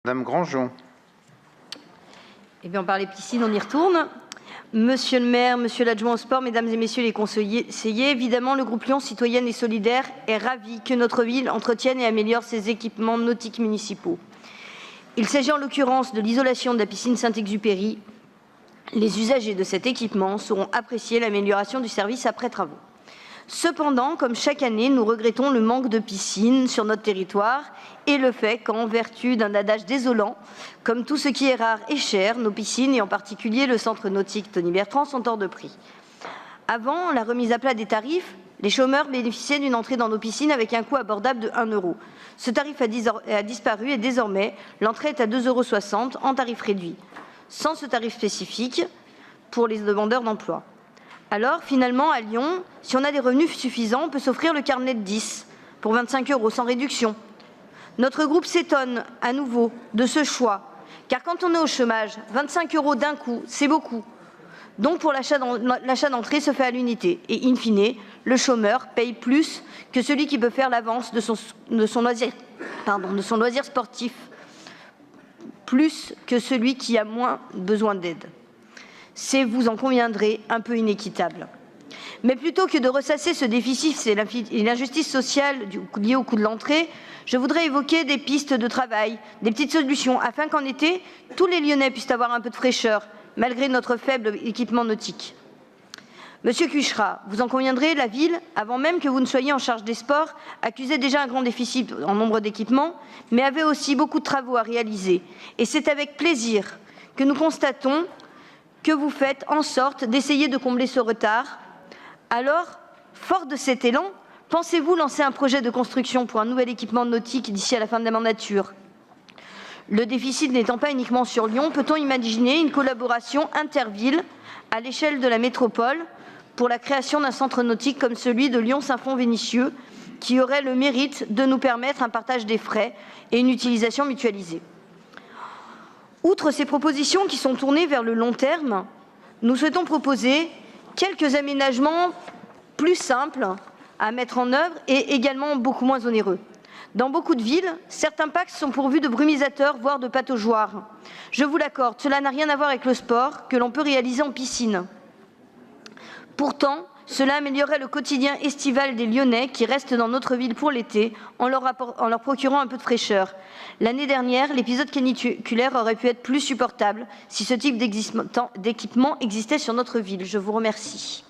Madame Grandjean. Eh bien, on parlait piscine, on y retourne. Monsieur le maire, monsieur l'adjoint au sport, mesdames et messieurs les conseillers, évidemment, le groupe Lyon Citoyenne et Solidaire est ravi que notre ville entretienne et améliore ses équipements nautiques municipaux. Il s'agit en l'occurrence de l'isolation de la piscine Saint-Exupéry. Les usagers de cet équipement sauront apprécier l'amélioration du service après travaux. Cependant, comme chaque année, nous regrettons le manque de piscines sur notre territoire et le fait qu'en vertu d'un adage désolant, comme tout ce qui est rare et cher, nos piscines, et en particulier le centre nautique Tony Bertrand, sont hors de prix. Avant la remise à plat des tarifs, les chômeurs bénéficiaient d'une entrée dans nos piscines avec un coût abordable de 1 €. Ce tarif a disparu et désormais, l'entrée est à 2,60 € en tarif réduit, sans ce tarif spécifique pour les demandeurs d'emploi. Alors, finalement, à Lyon, si on a des revenus suffisants, on peut s'offrir le carnet de 10 pour 25 € sans réduction. Notre groupe s'étonne à nouveau de ce choix, car quand on est au chômage, 25 € d'un coup, c'est beaucoup. Donc, pour l'achat d'entrée se fait à l'unité. Et in fine, le chômeur paye plus que celui qui peut faire l'avance de son loisir sportif, plus que celui qui a moins besoin d'aide. C'est, vous en conviendrez, un peu inéquitable. Mais plutôt que de ressasser ce déficit et l'injustice sociale liée au coût de l'entrée, je voudrais évoquer des pistes de travail, des petites solutions, afin qu'en été, tous les Lyonnais puissent avoir un peu de fraîcheur, malgré notre faible équipement nautique. Monsieur Cucherat, vous en conviendrez, la ville, avant même que vous ne soyez en charge des sports, accusait déjà un grand déficit en nombre d'équipements, mais avait aussi beaucoup de travaux à réaliser. Et c'est avec plaisir que nous constatons que vous faites en sorte d'essayer de combler ce retard. Alors, fort de cet élan, pensez-vous lancer un projet de construction pour un nouvel équipement nautique d'ici à la fin de la mandature? Le déficit n'étant pas uniquement sur Lyon, peut-on imaginer une collaboration interville à l'échelle de la métropole pour la création d'un centre nautique comme celui de Lyon-Saint-Fond-Vénissieux, qui aurait le mérite de nous permettre un partage des frais et une utilisation mutualisée? Outre ces propositions qui sont tournées vers le long terme, nous souhaitons proposer quelques aménagements plus simples à mettre en œuvre et également beaucoup moins onéreux. Dans beaucoup de villes, certains parcs sont pourvus de brumisateurs, voire de pataugeoires. Je vous l'accorde, cela n'a rien à voir avec le sport que l'on peut réaliser en piscine. Pourtant, cela améliorerait le quotidien estival des Lyonnais qui restent dans notre ville pour l'été en leur procurant un peu de fraîcheur. L'année dernière, l'épisode caniculaire aurait pu être plus supportable si ce type d'équipement existait sur notre ville. Je vous remercie.